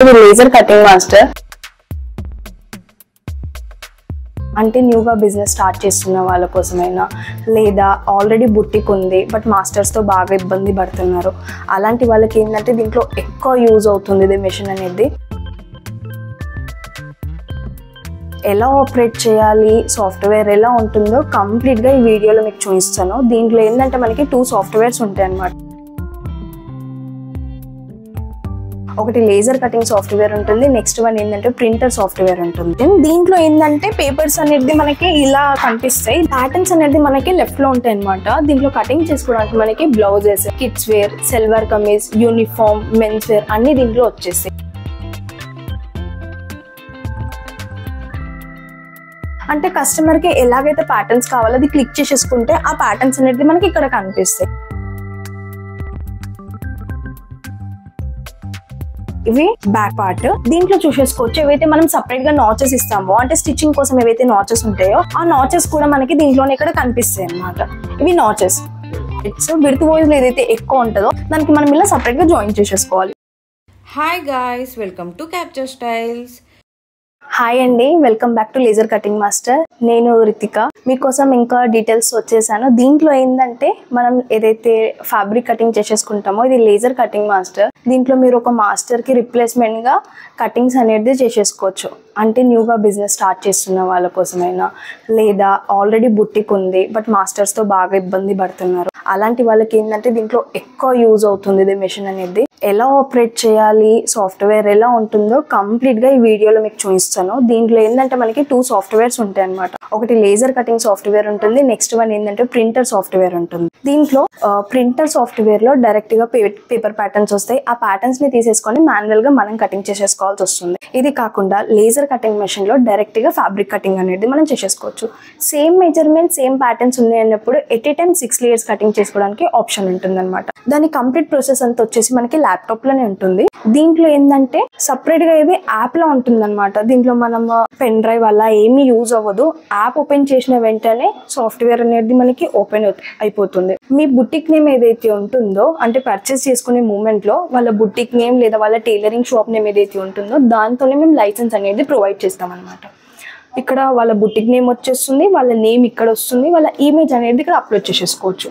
ఇది laser cutting master. అంటే న్యూగా బిజినెస్ స్టార్ట్ చేస్తున్న వాళ్ళ కోసమైనా, లేదా ఆల్రెడీ బుట్టిక్ ఉంది బట్ మాస్టర్స్తో బాగా ఇబ్బంది పడుతున్నారు, అలాంటి వాళ్ళకి ఏంటంటే దీంట్లో ఎక్కువ యూజ్ అవుతుంది ఇది మెషిన్ అనేది. ఎలా ఆపరేట్ చేయాలి, సాఫ్ట్వేర్ ఎలా ఉంటుందో కంప్లీట్గా ఈ వీడియోలో మీకు చూపిస్తాను. దీంట్లో ఏంటంటే మనకి 2 సాఫ్ట్వేర్స్ ఉంటాయి అన్నమాట. ఒకటి లేజర్ కటింగ్ సాఫ్ట్వేర్ ఉంటుంది, నెక్స్ట్ వన్ ఏంటంటే ప్రింటర్ సాఫ్ట్వేర్ ఉంటుంది. దీంట్లో ఏంటంటే పేపర్స్ అనేది మనకి ఇలా కనిపిస్తాయి, ప్యాటర్న్స్ అనేది మనకి లెఫ్ట్ లో ఉంటాయి అనమాట. దీంట్లో కటింగ్ చేసుకోవడానికి మనకి blouses, kids wear, salwar kameez, uniform, men's wear అన్ని దీంట్లో వచ్చేస్తాయి. అంటే కస్టమర్ కి ఎలాగైతే ప్యాటర్న్స్ కావాలో అది క్లిక్ చేసేసుకుంటే ఆ ప్యాటర్న్స్ అనేది మనకి ఇక్కడ కనిపిస్తాయి. ఇవి బ్యాక్ పార్ట్. దీంట్లో చూసేసుకోవచ్చు ఏవైతే మనం సపరేట్ గా నాచెస్ ఇస్తామో, అంటే స్టిచ్చింగ్ కోసం ఏవైతే నాచెస్ ఉంటాయో ఆ నాచెస్ కూడా మనకి దీంట్లోనే ఇక్కడ కనిపిస్తాయి అన్నమాట. ఇవి నాచెస్. సో విడ్త్ వాయిస్ ఏదైతే ఎక్కువ ఉంటుందో దానికి మనం ఇలా సపరేట్ గా జాయిన్ చేసేసుకోవాలి. Hi guys, welcome to capture styles. Hi అండి, welcome back to laser cutting master. నేను రితిక. మీకోసం ఇంకా డీటెయిల్స్ వచ్చేసాను. దీంట్లో ఏంటంటే మనం ఏదైతే ఫ్యాబ్రిక్ కటింగ్ చేసేసుకుంటామో ఇది లేజర్ కటింగ్ మాస్టర్. దీంట్లో మీరు ఒక మాస్టర్ కి రిప్లేస్మెంట్ గా కటింగ్స్ అనేది చేసేసుకోవచ్చు. అంటే న్యూగా బిజినెస్ స్టార్ట్ చేస్తున్న వాళ్ళ కోసమైనా, లేదా ఆల్రెడీ బుట్టిక్ ఉంది బట్ మాస్టర్స్తో బాగా ఇబ్బంది పడుతున్నారు, అలాంటి వాళ్ళకి ఏంటంటే దీంట్లో ఎక్కువ యూజ్ అవుతుంది ఇది మెషిన్ అనేది. ఎలా ఆపరేట్ చేయాలి, సాఫ్ట్వేర్ ఎలా ఉంటుందో కంప్లీట్గా ఈ వీడియోలో మీకు చూపిస్తాను. దీంట్లో ఏంటంటే మనకి 2 సాఫ్ట్వేర్స్ ఉంటాయి అనమాట. ఒకటి లేజర్ కటింగ్ సాఫ్ట్వేర్ ఉంటుంది, నెక్స్ట్ వన్ ఏంటంటే ప్రింటర్ సాఫ్ట్వేర్ ఉంటుంది. దీంట్లో ప్రింటర్ సాఫ్ట్వేర్ లో డైరెక్ట్ గా పేపర్ ప్యాటర్న్స్ వస్తాయి. ఆ ప్యాటర్న్స్ ని తీసేసుకొని మాన్యువల్ గా మనం కటింగ్ చేసేసుకోవాల్సి వస్తుంది. ఇది కాకుండా లేజర్ కటింగ్ మెషిన్ లో డైరెక్ట్ గా ఫ్యాబ్రిక్ కటింగ్ అనేది మనం చేసేసుకోవచ్చు. సేమ్ మెజర్మెంట్, సేమ్ ప్యాటర్న్స్ ఉన్నాయి అన్నప్పుడు at a time 6 layers cutting చేసుకోవడానికి ఆప్షన్ ఉంటుంది అనమాట. దాని కంప్లీట్ ప్రాసెస్ అంతా వచ్చేసి మనకి ల్యాప్టాప్ లోనే ఉంటుంది. దీంట్లో ఏంటంటే సపరేట్ గా ఇది యాప్ లో ఉంటుంది అనమాట. దీంట్లో మనం పెన్ డ్రైవ్ అలా ఏమీ యూజ్ అవ్వదు. యాప్ ఓపెన్ చేసిన వెంటనే సాఫ్ట్వేర్ అనేది మనకి ఓపెన్ అయిపోతుంది. మీ బుటిక్ నేమ్ ఏదైతే ఉంటుందో, అంటే పర్చేస్ చేసుకునే మూమెంట్ లో వాళ్ళ బుటిక్ నేమ్ లేదా వాళ్ళ టైలరింగ్ షాప్ నేమ్ ఏదైతే ఉంటుందో దాంతోనే మేము లైసెన్స్ అనేది ప్రొవైడ్ చేస్తాం అనమాట. ఇక్కడ వాళ్ళ బుటిక్ నేమ్ వచ్చేస్తుంది, వాళ్ళ నేమ్ ఇక్కడ వస్తుంది, వాళ్ళ ఇమేజ్ అనేది ఇక్కడ అప్లోడ్ చేసేసుకోవచ్చు.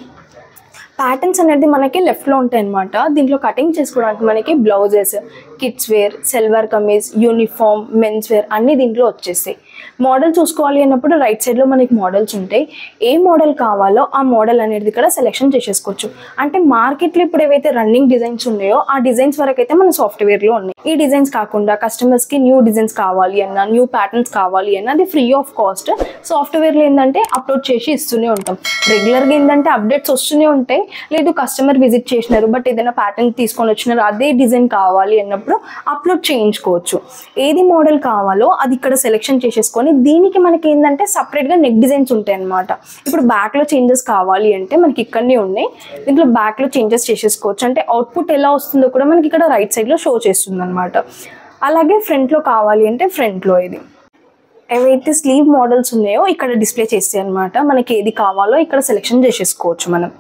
ప్యాటర్న్స్ అనేది మనకి లెఫ్ట్ లో ఉంటాయి అనమాట. దీంట్లో కటింగ్ చేసుకోవడానికి మనకి blouses, kids wear, salwar kameez, uniform, men's wear అన్ని దీంట్లో వచ్చేస్తాయి. మోడల్ చూసుకోవాలి అన్నప్పుడు రైట్ సైడ్ లో మనకి మోడల్స్ ఉంటాయి. ఏ మోడల్ కావాలో ఆ మోడల్ అనేది ఇక్కడ సెలెక్షన్ చేసేసుకోవచ్చు. అంటే మార్కెట్ లో ఇప్పుడు ఏవైతే రన్నింగ్ డిజైన్స్ ఉన్నాయో ఆ డిజైన్స్ వరకు అయితే మన సాఫ్ట్వేర్ లో ఉన్నాయి. ఈ డిజైన్స్ కాకుండా కస్టమర్స్ కి న్యూ డిజైన్స్ కావాలి అన్నా, న్యూ ప్యాటర్న్స్ కావాలి అన్నా అది ఫ్రీ ఆఫ్ కాస్ట్ సాఫ్ట్వేర్ లో ఏంటంటే అప్లోడ్ చేసి ఇస్తూనే ఉంటాం. రెగ్యులర్ గా ఏంటంటే అప్డేట్స్ వస్తూనే ఉంటాయి. లేదు కస్టమర్ విజిట్ చేసినారు బట్ ఏదైనా ప్యాటర్న్ తీసుకొని వచ్చినారు, అదే డిజైన్ కావాలి అన్నప్పుడు అప్లోడ్ చేయించుకోవచ్చు. ఏది మోడల్ కావాలో అది ఇక్కడ సెలెక్షన్ చేసేసుకొని దీనికి మనకి ఏంటంటే సపరేట్ గా నెక్ డిజైన్స్ ఉంటాయి అనమాట. ఇప్పుడు బ్యాక్ లో చేంజెస్ కావాలి అంటే మనకి ఇక్కడనే ఉన్నాయి. దీంట్లో బ్యాక్ లో చేంజెస్ చేసేసుకోవచ్చు. అంటే అవుట్పుట్ ఎలా వస్తుందో కూడా మనకి ఇక్కడ రైట్ సైడ్ లో షో చేస్తుంది అనమాట. అలాగే ఫ్రంట్ లో కావాలి అంటే ఫ్రంట్ లో ఇది ఏవైతే స్లీవ్ మోడల్స్ ఉన్నాయో ఇక్కడ డిస్ప్లే చేస్తాయి అనమాట. మనకి ఏది కావాలో ఇక్కడ సెలెక్షన్ చేసేసుకోవచ్చు. మనం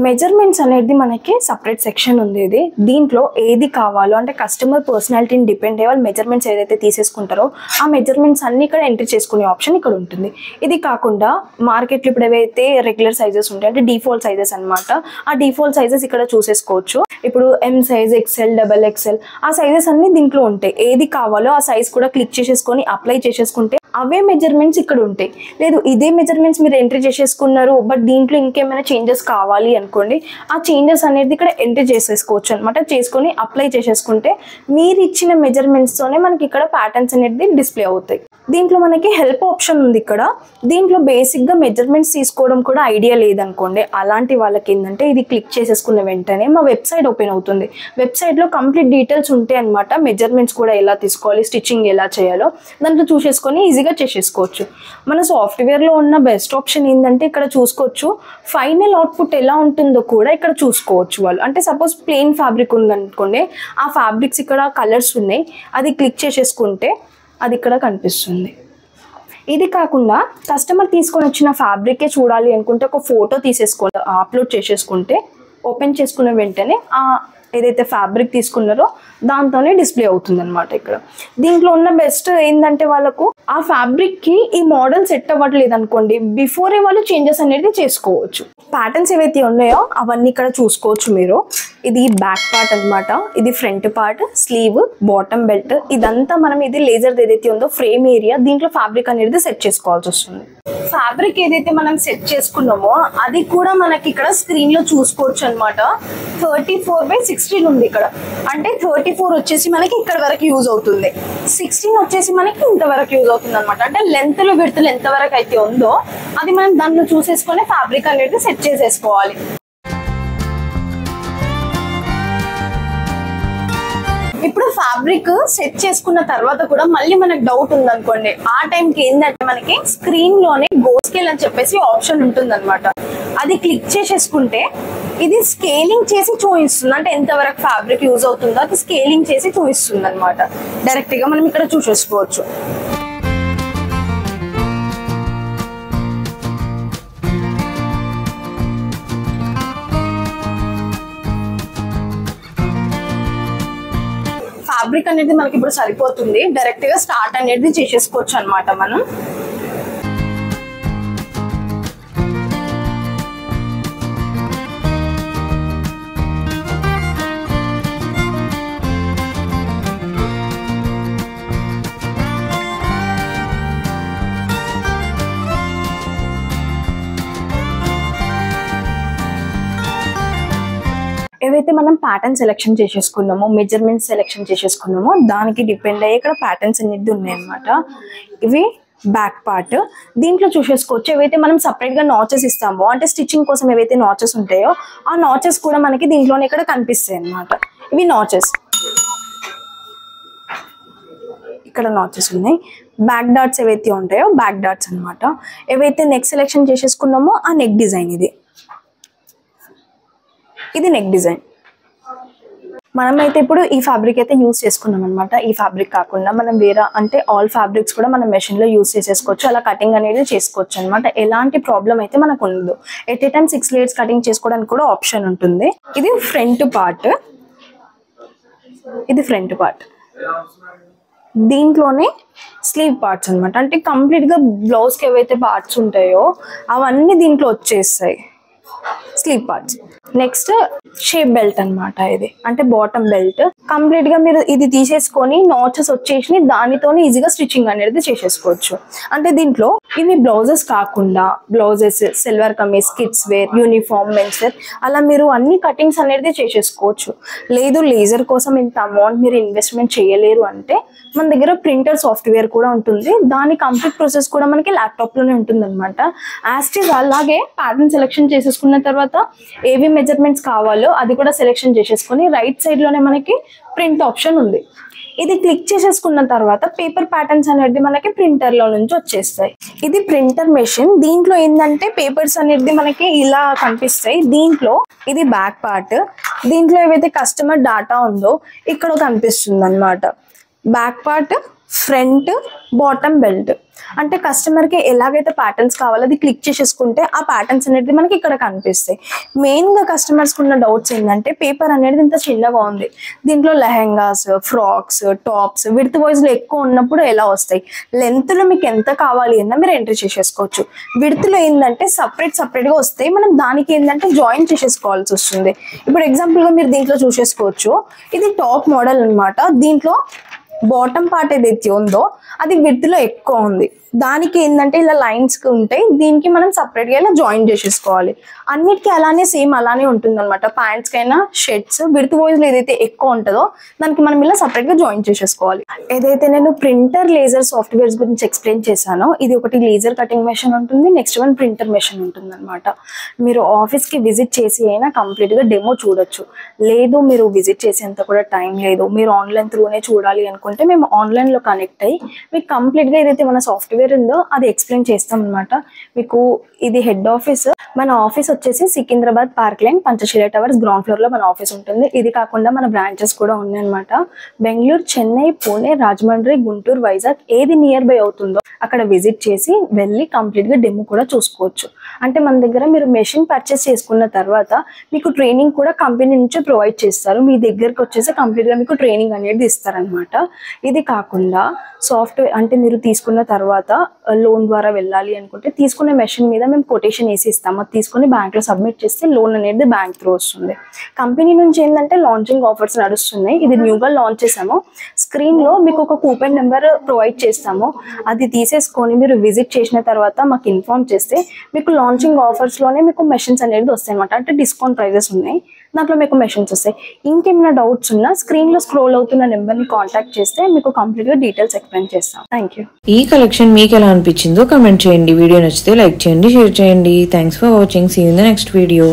మెజర్మెంట్స్ అనేది మనకి సపరేట్ సెక్షన్ ఉంది. ఇది దీంట్లో ఏది కావాలో అంటే కస్టమర్ పర్సనాలిటీని డిపెండ్ అయ్యే వాళ్ళు మెజర్మెంట్స్ ఏదైతే తీసేసుకుంటారో ఆ మెజర్మెంట్స్ అన్ని ఇక్కడ ఎంటర్ చేసుకునే ఆప్షన్ ఇక్కడ ఉంటుంది. ఇది కాకుండా మార్కెట్లో ఇప్పుడు ఏవైతే రెగ్యులర్ సైజెస్ ఉంటాయి అంటే డిఫాల్ట్ సైజెస్ అనమాట, ఆ డిఫాల్ట్ సైజెస్ ఇక్కడ చూసేసుకోవచ్చు. ఇప్పుడు ఎం సైజ్, ఎక్సెల్, XXL ఆ సైజెస్ అన్ని దీంట్లో ఉంటాయి. ఏది కావాలో ఆ సైజ్ కూడా క్లిక్ చేసేసుకొని అప్లై చేసేసుకుంటే అవే మెజర్మెంట్స్ ఇక్కడ ఉంటాయి. లేదు ఇదే మెజర్మెంట్స్ మీరు ఎంట్రీ చేసేసుకున్నారు బట్ దీంట్లో ఇంకేమైనా చేంజెస్ కావాలి అనుకోండి, ఆ చేంజెస్ అనేది ఇక్కడ ఎంట్రీ చేసేసుకోవచ్చు అనమాట. చేసుకొని అప్లై చేసేసుకుంటే మీరు ఇచ్చిన మెజర్మెంట్స్తోనే మనకి ఇక్కడ ప్యాటర్న్స్ అనేది డిస్ప్లే అవుతాయి. దీంట్లో మనకి హెల్ప్ ఆప్షన్ ఉంది ఇక్కడ. దీంట్లో బేసిక్గా మెజర్మెంట్స్ తీసుకోవడం కూడా ఐడియా లేదనుకోండి, అలాంటి వాళ్ళకి ఏంటంటే ఇది క్లిక్ చేసేసుకున్న వెంటనే మా వెబ్సైట్ ఓపెన్ అవుతుంది. వెబ్సైట్లో కంప్లీట్ డీటెయిల్స్ ఉంటాయి అనమాట. మెజర్మెంట్స్ కూడా ఎలా తీసుకోవాలి, స్టిచ్చింగ్ ఎలా చేయాలో దాంట్లో చూసేసుకొని ఈజీగా చేసేసుకోవచ్చు. మన సాఫ్ట్వేర్లో ఉన్న బెస్ట్ ఆప్షన్ ఏంటంటే ఇక్కడ చూసుకోవచ్చు ఫైనల్ అవుట్పుట్ ఎలా ఉంటుందో కూడా ఇక్కడ చూసుకోవచ్చు వాళ్ళు. అంటే సపోజ్ ప్లెయిన్ ఫ్యాబ్రిక్ ఉందనుకోండి, ఆ ఫ్యాబ్రిక్స్ ఇక్కడ కలర్స్ ఉన్నాయి, అది క్లిక్ చేసేసుకుంటే అది ఇక్కడ కనిపిస్తుంది. ఇది కాకుండా కస్టమర్ తీసుకొని వచ్చిన ఫ్యాబ్రికే చూడాలి అనుకుంటే ఒక ఫోటో తీసేసుకొని అప్లోడ్ చేసేసుకుంటే ఓపెన్ చేసుకున్న వెంటనే ఆ ఏదైతే ఫ్యాబ్రిక్ తీసుకున్నారో దాంతోనే డిస్ప్లే అవుతుంది అనమాట. ఇక్కడ దీంట్లో ఉన్న బెస్ట్ ఏంటంటే వాళ్ళకు ఆ ఫ్యాబ్రిక్ కి ఈ మోడల్ సెట్ అవ్వట్లేదు అనుకోండి, బిఫోరే వాళ్ళు చేంజెస్ అనేది చేసుకోవచ్చు. ప్యాటర్న్స్ ఏవైతే ఉన్నాయో అవన్నీ ఇక్కడ చూసుకోవచ్చు మీరు. ఇది బ్యాక్ పార్ట్ అనమాట, ఇది front part, sleeve, bottom belt, ఇదంతా మనం ఇది లేజర్ ఏదైతే ఉందో ఫ్రేమ్ ఏరియా, దీంట్లో ఫ్యాబ్రిక్ అనేది సెట్ చేసుకోవాల్సి వస్తుంది. ఫ్యాబ్రిక్ ఏదైతే మనం సెట్ చేసుకున్నామో అది కూడా మనకి ఇక్కడ స్క్రీన్ లో చూసుకోవచ్చు అనమాట. 34/16 ఉంది ఇక్కడ, అంటే 34 వచ్చేసి మనకి ఇక్కడ వరకు యూజ్ అవుతుంది, 16 వచ్చేసి మనకి ఇంతవరకు యూజ్ అవుతుంది అనమాట. అంటే లెంత్ లో విడ్త్ ఎంత వరకు అయితే ఉందో అది మనం దాంట్లో చూసేసుకొని ఫ్యాబ్రిక్ అనేది సెట్ చేసేసుకోవాలి. ఇప్పుడు ఫ్యాబ్రిక్ సెట్ చేసుకున్న తర్వాత కూడా మళ్ళీ మనకు డౌట్ ఉంది అనుకోండి, ఆ టైంకి ఏంటంటే మనకి స్క్రీన్ లోనే గో స్కేల్ అని చెప్పేసి ఆప్షన్ ఉంటుంది అనమాట. అది క్లిక్ చేసేసుకుంటే ఇది స్కేలింగ్ చేసి చూపిస్తుంది, అంటే ఎంతవరకు ఫ్యాబ్రిక్ యూజ్ అవుతుందో అది స్కేలింగ్ చేసి చూపిస్తుంది అనమాట. డైరెక్ట్ గా మనం ఇక్కడ చూసేసుకోవచ్చు. ఫ్యాబ్రిక్ అనేది మనకి ఇప్పుడు సరిపోతుంది, డైరెక్ట్ గా స్టార్ట్ అనేది చేసేసుకోవచ్చు అనమాట మనం. ఏవైతే మనం ప్యాటర్న్ సెలెక్షన్ చేసేసుకున్నామో, మెజర్మెంట్ సెలెక్షన్ చేసేసుకున్నామో దానికి డిపెండ్ అయ్యి ఇక్కడ ప్యాటర్న్స్ అనేది ఉన్నాయి అనమాట. ఇవి బ్యాక్ పార్ట్, దీంట్లో చూసేసుకోవచ్చు. ఏవైతే మనం సపరేట్ గా నాచెస్ ఇస్తామో, అంటే స్టిచ్చింగ్ కోసం ఏవైతే నాచెస్ ఉంటాయో ఆ నాచెస్ కూడా మనకి దీంట్లోనే ఇక్కడ కనిపిస్తాయి అనమాట. ఇవి నాచెస్, ఇక్కడ నాచెస్ ఉన్నాయి. బ్యాక్ డాట్స్ ఏవైతే ఉంటాయో బ్యాక్ డాట్స్ అనమాట. ఏవైతే నెక్ సెలెక్షన్ చేసేసుకున్నామో ఆ నెక్ డిజైన్, ఇది నెక్ డిజైన్. మనమైతే ఇప్పుడు ఈ ఫ్యాబ్రిక్ అయితే యూజ్ చేసుకున్నాం అనమాట. ఈ ఫ్యాబ్రిక్ కాకుండా మనం వేరే అంటే ఆల్ ఫ్యాబ్రిక్స్ కూడా మనం మెషిన్ లో యూజ్ చేసేసుకోవచ్చు, అలా కటింగ్ అనేది చేసుకోవచ్చు అనమాట. ఎలాంటి ప్రాబ్లం అయితే మనకు ఉండదు. At a time 6 layers cutting చేసుకోవడానికి కూడా ఆప్షన్ ఉంటుంది. ఇది ఫ్రంట్ పార్ట్, ఇది ఫ్రంట్ పార్ట్, దీంట్లోనే స్లీవ్ పార్ట్స్ అనమాట. అంటే కంప్లీట్ గా బ్లౌజ్ కి ఏవైతే పార్ట్స్ ఉంటాయో అవన్నీ దీంట్లో వచ్చేస్తాయి, sleeve parts. Next shape belt అనమాట, ఇది అంటే బాటమ్ బెల్ట్. కంప్లీట్ గా మీరు ఇది తీసేసుకొని నాచెస్ వచ్చేసి దానితోనే ఈజీగా స్టిచ్చింగ్ అనేది చేసేసుకోవచ్చు. అంటే దీంట్లో ఇవి బ్లౌజెస్ కాకుండా blouses, salwar kameez, kids wear, uniform, men's wear, అలా మీరు అన్ని కటింగ్స్ అనేది చేసేసుకోవచ్చు. లేదు లేజర్ కోసం ఇంత అమౌంట్ మీరు ఇన్వెస్ట్మెంట్ చేయలేరు అంటే మన దగ్గర ప్రింటర్ సాఫ్ట్వేర్ కూడా ఉంటుంది. దాని కంప్లీట్ ప్రాసెస్ కూడా మనకి ల్యాప్టాప్ లోనే ఉంటుంది అనమాట. యాస్టీజ్ అలాగే ప్యాటర్న్ సెలెక్షన్ చేసేసుకున్న తర్వాత ఏవి మెజర్మెంట్స్ కావాలో అది కూడా సెలెక్షన్ చేసేసుకొని రైట్ సైడ్ లోనే మనకి ప్రింట్ ఆప్షన్ ఉంది. ఇది క్లిక్ చేసేసుకున్న తర్వాత పేపర్ ప్యాటర్న్స్ అనేది మనకి ప్రింటర్ లో నుంచి వచ్చేస్తాయి. ఇది ప్రింటర్ మెషిన్. దీంట్లో ఏంటంటే పేపర్స్ అనేది మనకి ఇలా కనిపిస్తాయి. దీంట్లో ఇది బ్యాక్ పార్ట్, దీంట్లో ఏవైతే కస్టమర్ డాటా ఉందో ఇక్కడ కనిపిస్తుంది అనమాట. Back part, front, bottom belt, అంటే కస్టమర్ కి ఎలాగైతే ప్యాటర్న్స్ కావాలో అది క్లిక్ చేసేసుకుంటే ఆ ప్యాటర్న్స్ అనేది మనకి ఇక్కడ కనిపిస్తాయి. మెయిన్ గా కస్టమర్స్ ఉన్న డౌట్స్ ఏంటంటే పేపర్ అనేది ఇంత చిన్నగా ఉంది, దీంట్లో lehengas, frocks, tops width wise లో ఎక్కువ ఉన్నప్పుడు ఎలా వస్తాయి, లెంత్ లో మీకు ఎంత కావాలి అన్న మీరు ఎంట్రీ చేసేసుకోవచ్చు. విడ్త్ లో ఏంటంటే సపరేట్ గా వస్తాయి, మనం దానికి ఏంటంటే జాయిన్ చేసేసుకోవాల్సి వస్తుంది. ఇప్పుడు ఎగ్జాంపుల్ గా మీరు దీంట్లో చూసేసుకోవచ్చు, ఇది టాప్ మోడల్ అనమాట. దీంట్లో బాటమ్ పార్ట్ ఏదైతే ఉందో అది విడ్త్ లో ఎక్కువ ఉంది, దానికి ఏంటంటే ఇలా లైన్స్ ఉంటాయి, దీనికి మనం సపరేట్ గా ఇలా జాయిన్ చేసేసుకోవాలి. అన్నిటికీ అలానే సేమ్ అలానే ఉంటుంది అనమాట. ప్యాంట్స్ కైనా షర్ట్స్ విడ్త్ వైజ్ లో ఏదైతే ఎక్కువ ఉంటుందో దానికి మనం ఇలా సపరేట్ గా జాయిన్ చేసేసుకోవాలి. ఏదైతే నేను ప్రింటర్ లేజర్ సాఫ్ట్వేర్స్ గురించి ఎక్స్ప్లెయిన్ చేశానో, ఇది ఒకటి లేజర్ కటింగ్ మెషిన్ ఉంటుంది, నెక్స్ట్ వన్ ప్రింటర్ మెషిన్ ఉంటుంది అనమాట. మీరు ఆఫీస్ కి విజిట్ చేసి అయినా కంప్లీట్ గా డెమో చూడొచ్చు. లేదు మీరు విజిట్ చేసేంత కూడా టైం లేదు, మీరు ఆన్లైన్ త్రూనే చూడాలి అనుకో అనుకుంటే మేము ఆన్లైన్లో కనెక్ట్ అయ్యి మీకు కంప్లీట్గా ఏదైతే మన సాఫ్ట్వేర్ ఉందో అది ఎక్స్ప్లెయిన్ చేస్తాం అనమాట. మీకు ఇది హెడ్ ఆఫీస్. మన ఆఫీస్ వచ్చేసి Secunderabad park line Panchsheel towers ground ఫ్లోర్లో మన ఆఫీస్ ఉంటుంది. ఇది కాకుండా మన బ్రాంచెస్ కూడా ఉన్నాయన్నమాట. బెంగళూరు, చెన్నై, పూణే, రాజమండ్రి, గుంటూరు, వైజాగ్ ఏది నియర్ బై అవుతుందో అక్కడ విజిట్ చేసి వెళ్ళి కంప్లీట్గా డెమో కూడా చూసుకోవచ్చు. అంటే మన దగ్గర మీరు మెషిన్ పర్చేస్ చేసుకున్న తర్వాత మీకు ట్రైనింగ్ కూడా కంపెనీ నుంచి ప్రొవైడ్ చేస్తారు. మీ దగ్గరకు వచ్చేసి కంప్లీట్గా మీకు ట్రైనింగ్ అనేది ఇస్తారనమాట. ఇది కాకుండా సాఫ్ట్వేర్ అంటే మీరు తీసుకున్న తర్వాత లోన్ ద్వారా వెళ్ళాలి అనుకుంటే తీసుకున్న మెషిన్ మీద మేము కొటేషన్ వేసి ఇస్తాము. అది తీసుకుని బ్యాంక్లో సబ్మిట్ చేస్తే లోన్ అనేది బ్యాంక్ త్రూ వస్తుంది. కంపెనీ నుంచి ఏంటంటే లాంచింగ్ ఆఫర్స్ నడుస్తున్నాయి. ఇది న్యూగా లాంచ్ చేసాము. స్క్రీన్లో మీకు ఒక కూపన్ నెంబర్ ప్రొవైడ్ చేస్తాము. అది తీసేసుకొని మీరు విజిట్ చేసిన తర్వాత మాకు ఇన్ఫార్మ్ చేస్తే మీకు లాంచింగ్ ఆఫర్స్లోనే మీకు మెషిన్స్ అనేది వస్తాయి అనమాట. అంటే డిస్కౌంట్ ప్రైజెస్ ఉన్నాయి, దాంట్లో మీకు మెషిన్స్ వస్తాయి. ఇంకేమైనా డౌట్స్ ఉన్నా స్క్రీన్లో స్క్రోల్ అవుతున్న నెంబర్ని కాంటాక్ట్ చేస్తే మీకు కంప్లీట్గా డీటెయిల్స్ ఎక్స్ప్లెయిన్ చేస్తాం. Thank you. ఈ కలెక్షన్ మీకు ఎలా అనిపించిందో కమెంట్ చేయండి. వీడియో నచ్చితే లైక్ చేయండి, షేర్ చేయండి. Thanks for watching. See you in the next video.